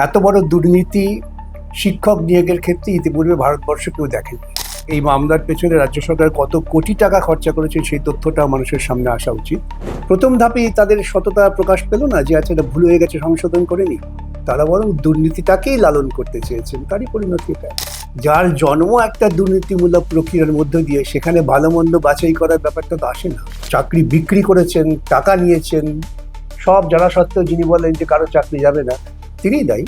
এত বড় দুর্নীতি শিক্ষক নিয়োগের ক্ষেত্রে ইতিপূর্বে ভারতবর্ষ কেউ দেখেনি। এই মামলার পেছনে রাজ্য সরকার কত কোটি টাকা খরচা করেছে সেই তথ্যটা মানুষের সামনে আসা উচিত। প্রথম ধাপেই তাদের সততা প্রকাশ পেল না যে আচ্ছা এটা ভুল হয়ে গেছে, সংশোধন করেনি। তারা বরং দুর্নীতিটাকেই লালন করতে চেয়েছেন, তারই পরিণতি এটা। যার জন্ম একটা দুর্নীতিমূলক প্রক্রিয়ার মধ্য দিয়ে, সেখানে ভালো মন্দ বাছাই করার ব্যাপারটা তো আসে না। চাকরি বিক্রি করেছেন, টাকা নিয়েছেন, সব জানা সত্ত্বেও যিনি বলেন যে কারো চাকরি যাবে না, তিনিই দায়ী।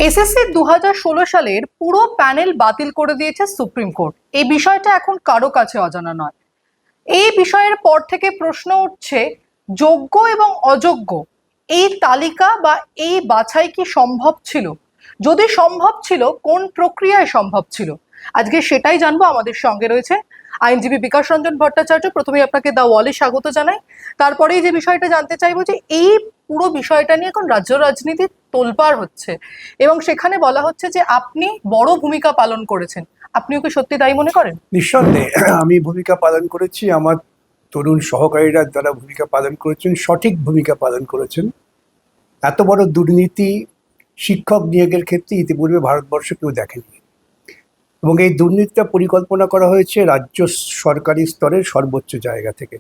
এসএসসি 2016 সালের পুরো প্যানেল বাতিল করে দিয়েছে সুপ্রিম কোর্ট। এই বিষয়টা এখন কারো কাছে অজানা নয়। এই বিষয়ের পর থেকে প্রশ্ন উঠছে, যোগ্য এবং অযোগ্য এই তালিকা বা এই বাছাই কি সম্ভব ছিল? যদি সম্ভব ছিল, কোন প্রক্রিয়ায় সম্ভব ছিল? আজকে সেটাই জানবো। আমাদের সঙ্গে রয়েছে আইনজীবী বিকাশ রঞ্জন ভট্টাচার্য। প্রথমেই আপনাকে দা ওয়ালে স্বাগত জানাই। তারপরেই যে বিষয়টা জানতে চাইবো যে এই পুরো বিষয়টা নিয়ে এখন রাজ্য রাজনীতি তোলপাড় হচ্ছে এবং সেখানে বলা হচ্ছে যে আপনি বড় ভূমিকা পালন করেছেন। আপনিও কি সত্যি তাই মনে করেন? নিঃসন্দেহে আমি ভূমিকা পালন করেছি, আমার তরুণ সহকারীরা যারা ভূমিকা পালন করেছেন, সঠিক ভূমিকা পালন করেছেন। এত বড় দুর্নীতি শিক্ষক নিয়োগের ক্ষেত্রে ইতিপূর্বে ভারতবর্ষ কেউ দেখেনি, এবং এই দুর্নীতিটা পরিকল্পনা করা হয়েছে রাজ্য সরকারি স্তরের সর্বোচ্চ জায়গা থেকে।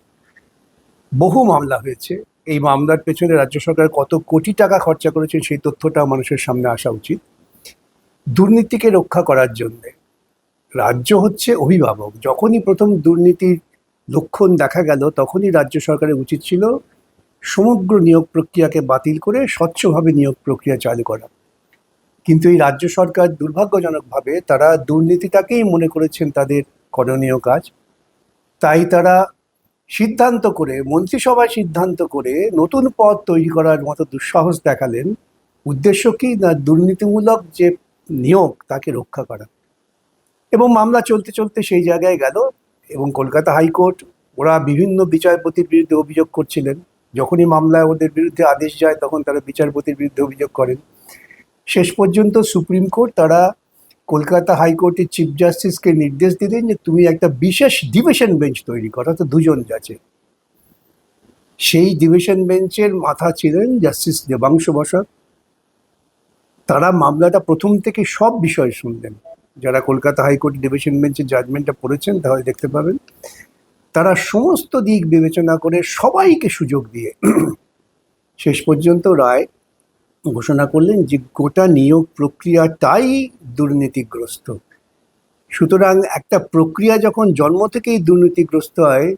বহু মামলা হয়েছে। এই মামলার পেছনে রাজ্য সরকার কত কোটি টাকা খরচা করেছে সেই তথ্যটা মানুষের সামনে আসা উচিত। দুর্নীতিকে রক্ষা করার জন্যে রাজ্য হচ্ছে অভিভাবক। যখনই প্রথম দুর্নীতির লক্ষণ দেখা গেল, তখনই রাজ্য সরকারের উচিত ছিল সমগ্র নিয়োগ প্রক্রিয়াকে বাতিল করে স্বচ্ছভাবে নিয়োগ প্রক্রিয়া চালু করা। কিন্তু এই রাজ্য সরকার দুর্ভাগ্যজনকভাবে তারা দুর্নীতিটাকেই মনে করেছেন তাদের করণীয় কাজ। তাই তারা সিদ্ধান্ত করে, মন্ত্রিসভায় সিদ্ধান্ত করে নতুন পদ তৈরি করার মতো দুঃসাহস দেখালেন। উদ্দেশ্য কি না, দুর্নীতিমূলক যে নিয়োগ তাকে রক্ষা করা। এবং মামলা চলতে চলতে সেই জায়গায় গেল, এবং কলকাতা হাইকোর্ট ওরা বিভিন্ন বিচারপতির বিরুদ্ধে অভিযোগ করছিলেন। যখনই মামলায় ওদের বিরুদ্ধে আদেশ যায়, তখন তারা বিচারপতির বিরুদ্ধে অভিযোগ করেন। শেষ পর্যন্ত সুপ্রিম কোর্ট তারা কলকাতা হাইকোর্টের চিফ জাস্টিসকে নির্দেশ দিলেন যে তুমি একটা বিশেষ ডিভিশন বেঞ্চ তৈরি করো, তো দুজন জাজে। সেই ডিভিশন বেঞ্চের মাথা ছিলেন জাস্টিস দেবাংশু বসাক। তারা মামলাটা প্রথম থেকে সব বিষয় শুনলেন। যারা কলকাতা হাইকোর্ট ডিভিশন বেঞ্চের জাজমেন্টটা পড়েছেন তাহলে দেখতে পাবেন, তারা সমস্ত দিক বিবেচনা করে সবাইকে সুযোগ দিয়ে শেষ পর্যন্ত রায় ঘোষণা করলেন যে গোটা নিয়োগ প্রক্রিয়াটাই দুর্নীতিগ্রস্ত। সুতরাং একটা প্রক্রিয়া যখন জন্ম থেকেই দুর্নীতিগ্রস্ত হয়,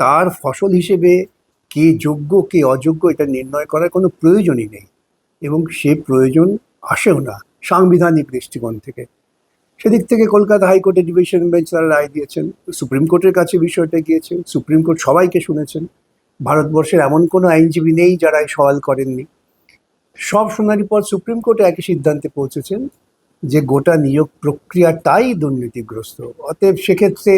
তার ফসল হিসেবে কে যোগ্য কে অযোগ্য এটা নির্ণয় করার কোনো প্রয়োজনই নেই, এবং সে প্রয়োজন আসেও না সাংবিধানিক দৃষ্টিকোণ থেকে। সেদিক থেকে কলকাতা হাইকোর্টের ডিভিশন বেঞ্চ তারা রায় দিয়েছেন। সুপ্রিম কোর্টের কাছে বিষয়টা গিয়েছে, সুপ্রিম কোর্ট সবাইকে শুনেছেন। ভারতবর্ষের এমন কোনো আইনজীবী নেই যারা এই সওয়াল করেননি। সব শুনানির পর সুপ্রিম কোর্টে একই সিদ্ধান্তে পৌঁছেছেন যে গোটা নিয়োগ প্রক্রিয়াটাই দুর্নীতিগ্রস্ত। অতএব সেক্ষেত্রে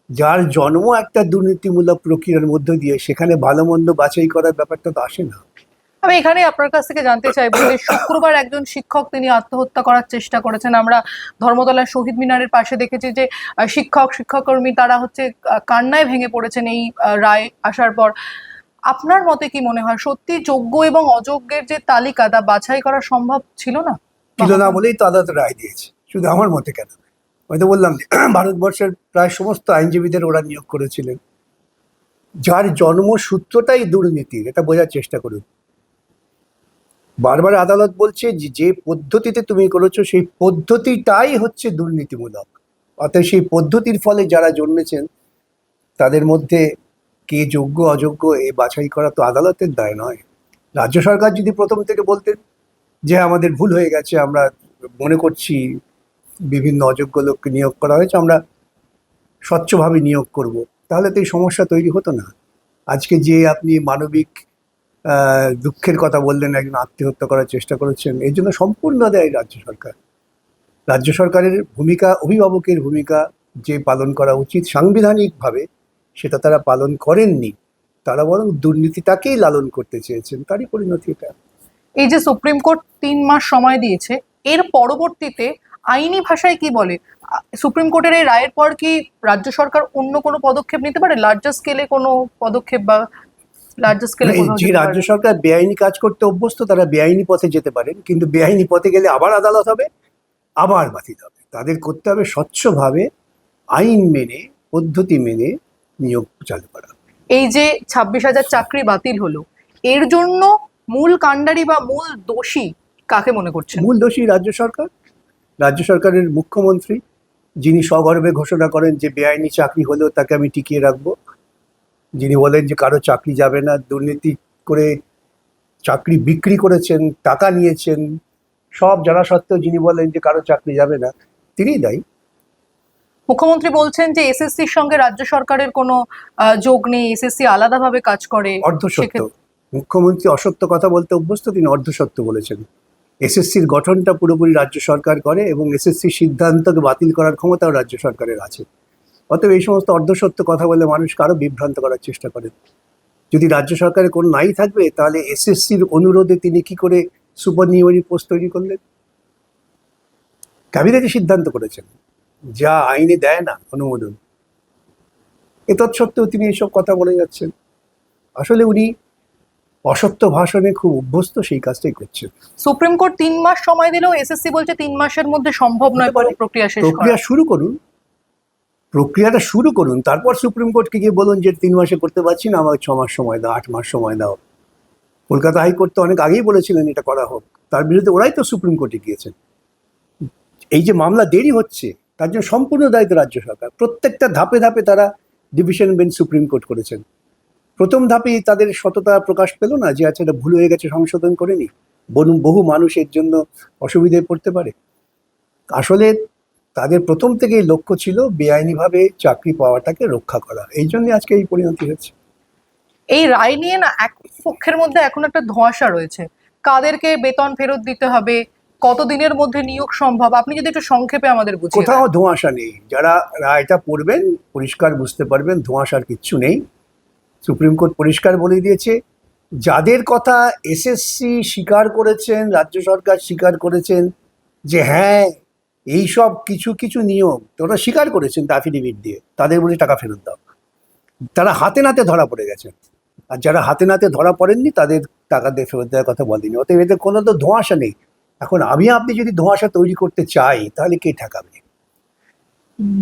যার জন্ম একটা দুর্নীতিমূলক প্রক্রিয়ার মধ্য দিয়ে, সেখানে ভালো মন্দ বাছাই করার ব্যাপারটা তো আসে না। আমি এখানে আপনার কাছ থেকে জানতে চাইবো যে শুক্রবার একজন শিক্ষক তিনি আত্মহত্যা করার চেষ্টা করেছেন। আমরা ধর্মতলার শহীদ মিনারের পাশে দেখেছি যে শিক্ষককর্মী তারা হচ্ছে কান্নায় ভেঙে পড়েছেন এই রায় আসার পর। আপনার মতে কি মনে হয়, সত্যি যোগ্য এবং অযোগ্যের যে তালিকা তা বাছাই করা সম্ভব ছিল না? ছিল না বলেই তো আদালত রায় দিয়েছে। শুধু আমার মতে কেন, আমি তো বললাম যে ভারতবর্ষের প্রায় সমস্ত আইনজীবীদের ওরা নিয়োগ করেছিলেন। যার জন্মসূত্রটাই দুর্নীতির, এটা বোঝার চেষ্টা করুন। বারবার আদালত বলছে যে পদ্ধতিতে তুমি করেছো সেই পদ্ধতিটাই হচ্ছে দুর্নীতিমূলক। অর্থাৎ সেই পদ্ধতির ফলে যারা জন্মেছেন তাদের মধ্যে কে যোগ্য অযোগ্য এ বাছাই করা তো আদালতের দায় নয়। রাজ্য সরকার যদি প্রথম থেকে বলতেন যে আমাদের ভুল হয়ে গেছে, আমরা মনে করছি বিভিন্ন অযোগ্য লোককে নিয়োগ করা হয়েছে, আমরা স্বচ্ছভাবে নিয়োগ করব, তাহলে তো এই সমস্যা তৈরি হতো না। আজকে যে আপনি মানবিক দুঃখের কথা বললেন, একজন আত্মহত্যা করার চেষ্টা করেছেন, এর জন্য সম্পূর্ণ দায়ী রাজ্য সরকার। রাজ্য সরকারের ভূমিকা, অভিভাবকের ভূমিকা যে পালন করা উচিত সাংবিধানিকভাবে, সেটা তারা পালন করেননি। তারা বরং দুর্নীতিটাকেই লালন করতে চেয়েছেন, তারই পরিণতি এটা। এই যে সুপ্রিম কোর্ট 3 মাস সময় দিয়েছে, এর পরবর্তীতে আইনি ভাষায় কি বলে? সুপ্রিম কোর্টের এই রায়ের পর কি রাজ্য সরকার অন্য কোনো পদক্ষেপ নিতে পারে, লার্জার স্কেলে কোনো পদক্ষেপ, বা লার্জার স্কেলে কোথাও যে যেতে রাজ্য পারে? সরকার বেআইনি কাজ করতে অভ্যস্ত তারা বেআইনি পথে যেতে পারেন, কিন্তু বেআইনি পথে গেলে আবার আদালত হবে, আবার বাতিল হবে। তাদের করতে হবে স্বচ্ছভাবে আইন মেনে, পদ্ধতি মেনে নিয়োগ চালু করা। এই যে 26,000 চাকরি বাতিল হলো, এর জন্য মূল কাণ্ডারি বা মূল দোষী কাকে মনে করছেন? মূল দোষী রাজ্য সরকার, রাজ্য সরকারের মুখ্যমন্ত্রী, যিনি সগর্বে ঘোষণা করেন যে বেআইনি চাকরি হলেও তাকে আমি টিকিয়ে রাখবো, যিনি বলেন যে কারো চাকরি যাবে না, দুর্নীতি করে চাকরি বিক্রি করেছেন, টাকা নিয়েছেন, সব জানা সত্ত্বেও যিনি বলেন যে কারো চাকরি যাবে না, তিনিই দায়ী। মুখ্যমন্ত্রী বলছেন যে এসএসসির সঙ্গে রাজ্য সরকারের কোনো যোগ নেই, এসএসসি আলাদাভাবে কাজ করে। অর্ধসত্য। সেক্ষেত্রে মুখ্যমন্ত্রী অসত্য কথা বলতে অভ্যস্ত, তিনি অর্ধসত্য বলেছেন। এসএসসির গঠনটা পুরোপুরি রাজ্য সরকার করে এবং এসএসসির সিদ্ধান্তকে বাতিল করার ক্ষমতাও রাজ্য সরকারের আছে। অতএব এই সমস্ত অর্ধসত্য কথা বলে মানুষকে আরো বিভ্রান্ত করার চেষ্টা করেন। যদি রাজ্য সরকারের কোনো নাই থাকবে, তাহলে এসএসসির অনুরোধে তিনি কি করে সুপার নিউমারি পোস্ট তৈরি করলেন? ক্যাবিনেটে সিদ্ধান্ত করেছেন, যা আইনে দেয় না অনুমোদন। এ তৎসত্ত্বেও তিনি এসব কথা বলে যাচ্ছেন। আসলে উনি অসত্য ভাষণে খুব অভ্যস্ত, সেই কাজটাই করছেন। সুপ্রিম কোর্ট 3 মাস সময় দিলেও এসএসসি বলছে 3 মাসের মধ্যে সম্ভব নয় হতে পারে। পুরো প্রক্রিয়া শেষ প্রক্রিয়া করা। শুরু করুন, প্রক্রিয়াটা শুরু করুন, তারপর সুপ্রিম কোর্টকে গিয়ে বলুন যে 3 মাসে করতে পারছি না, আমাকে 6 মাস সময় দাও, 8 মাস সময় দাও। কলকাতা হাইকোর্ট তো অনেক আগেই বলেছিলেন এটা করা হোক, তার বিরুদ্ধে ওরাই তো সুপ্রিম কোর্টে গিয়েছেন। এই যে মামলা দেরি হচ্ছে, তার জন্য সম্পূর্ণ দায়িত্ব রাজ্য সরকার। প্রত্যেকটা ধাপে ধাপে তারা ডিভিশন বেঞ্চ সুপ্রিম কোর্ট করেছেন। প্রথম ধাপেই তাদের সততা প্রকাশ পেল না যে আচ্ছা এটা ভুল হয়ে গেছে, সংশোধন করে নি, বহু মানুষ এর জন্য অসুবিধায় পড়তে পারে। আসলে তাদের প্রথম থেকেই লক্ষ্য ছিল বেআইনিভাবে চাকরি পাওয়াটাকে রক্ষা করা, এই জন্য আজকে এই পরিণতি হচ্ছে। এই রায় নিয়ে না এক পক্ষের মধ্যে এখন একটা ধোঁয়াশা রয়েছে, কাদেরকে বেতন ফেরত দিতে হবে, কতদিনের মধ্যে নিয়োগ সম্ভব, আপনি যদি একটু সংক্ষেপে আমাদের বুঝিয়ে দেন। কোথাও ধোঁয়াশা নেই, যারা রায়টা পড়বেন পরিষ্কার বুঝতে পারবেন ধোঁয়াশার কিচ্ছু নেই। সুপ্রিম কোর্ট পরিষ্কার বলে দিয়েছে, যাদের কথা এসএসসি স্বীকার করেছেন, রাজ্য সরকার স্বীকার করেছেন যে হ্যাঁ এই সব কিছু কিছু নিয়ম ওরা স্বীকার করেছেন অ্যাফিডেভিট দিয়ে, তাদের বলে টাকা ফেরত দাও। তারা হাতে নাতে ধরা পড়ে গেছেন, আর যারা হাতে নাতে ধরা পড়েননি তাদের টাকা দিয়ে ফেরত দেওয়ার কথা বলেনি। অতএব এদের কোনো তো ধোঁয়াশা নেই। এখন আপনি যদি ধোঁয়াশা তৈরি করতে চাই, তাহলে কে ঠেকাবে?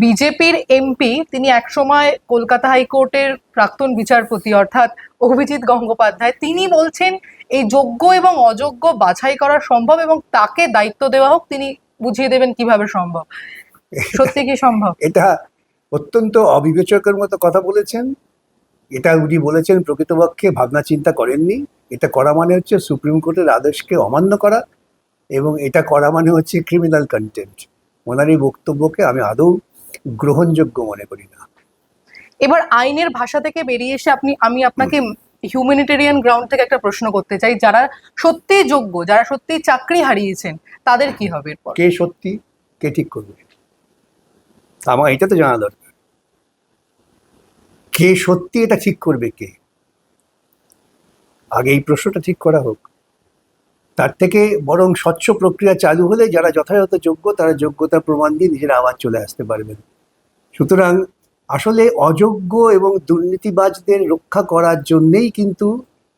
বিজেপির এমপি, তিনি একসময় কলকাতা হাইকোর্টের প্রাক্তন বিচারপতি অর্থাৎ অভিজিৎ গঙ্গোপাধ্যায়, তিনি বলছেন এই যোগ্য এবং অযোগ্য বাছাই করা সম্ভব এবং তাকে দায়িত্ব দেওয়া হোক, তিনি বুঝিয়ে দেবেন কিভাবে সম্ভব। সত্যি কি সম্ভব? এটা অত্যন্ত অবিবেচকের মতো কথা বলেছেন। এটা উনি বলেছেন প্রকৃতপক্ষে ভাবনা চিন্তা করেননি। এটা করা মানে হচ্ছে সুপ্রিম কোর্টের আদেশকে অমান্য করা, এবং এটা করা মানে হচ্ছে ক্রিমিনাল কন্টেম্পট। ওনার এই বক্তব্যকে আমি আদৌ গ্রহণযোগ্য মনে করি না। এবার আইনের ভাষা থেকে বেরিয়ে এসে আমি আপনাকে হিউম্যানিটেরিয়ান গ্রাউন্ড থেকে একটা প্রশ্ন করতে চাই, যারা সত্যি যোগ্য, যারা সত্যি চাকরি হারিয়েছেন, তাদের কি হবে এরপর? কে সত্যি, কে ঠিক করবে? আমার এটা তো জানা দরকার। কে সত্যি এটা ঠিক করবে কে? আগে এই প্রশ্নটা ঠিক করা হোক। তার থেকে বরং স্বচ্ছ প্রক্রিয়া চালু হলে যারা যথাযথ যোগ্য তারা যোগ্যতার প্রমাণ দিয়ে নিজেরা আবার চলে আসতে পারবেন। সুতরাং আসলে অযোগ্য এবং দুর্নীতিবাজদের রক্ষা করার জন্যেই কিন্তু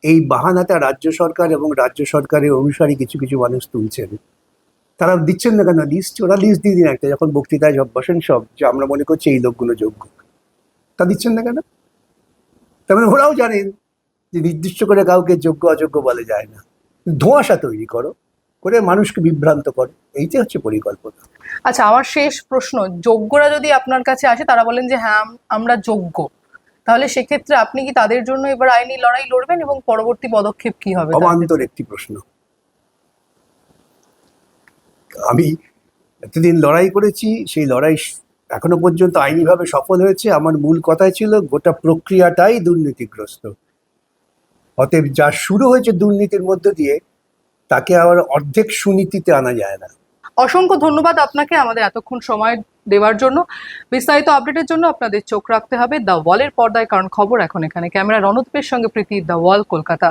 এই বাহানাটা রাজ্য সরকার এবং রাজ্য সরকারের অনুসারী কিছু কিছু মানুষ তুলছেন। তারা দিচ্ছেন না কেন লিস্ট? ওরা লিস্ট দিয়ে দিন একটা, যখন বক্তৃতায় বসেন সব, যে আমরা মনে করছি এই লোকগুলো যোগ্য, তা দিচ্ছেন না কেন? তার মানে ওরাও জানেন যে নির্দিষ্ট করে কাউকে যোগ্য অযোগ্য বলে যায় না। ধোঁয়াশা তৈরি করো, করে মানুষকে বিভ্রান্ত করো, এইটাই হচ্ছে পরিকল্পনা। আচ্ছা, আমার শেষ প্রশ্ন, যোগ্যরা যদি আপনার কাছে আসে, তারা বলেন যে হ্যাঁ আমরা যোগ্য, তাহলে সেক্ষেত্রে আপনি কি তাদের জন্য এবার আইনি লড়াই লড়বেন এবং পরবর্তী পদক্ষেপ কি হবে? অবান্তর একটি প্রশ্ন। আমি এতদিন লড়াই করেছি, সেই লড়াই এখনো পর্যন্ত আইনিভাবে সফল হয়েছে। আমার মূল কথাই ছিল গোটা প্রক্রিয়াটাই দুর্নীতিগ্রস্ত। অতএব যা শুরু হয়েছে দুর্নীতির মধ্য দিয়ে, তাকে আবার অর্ধেক সুনীতিতে আনা যায় না। অসংখ্য ধন্যবাদ আপনাকে আমাদের এতক্ষণ সময় দেওয়ার জন্য। বিস্তারিত আপডেটের জন্য আপনাদের চোখ রাখতে হবে দ্য ওয়ালের পর্দায়, কারণ খবর এখন এখানে। ক্যামেরা রণদীপের সঙ্গে প্রীতি, দ্য ওয়াল, কলকাতা।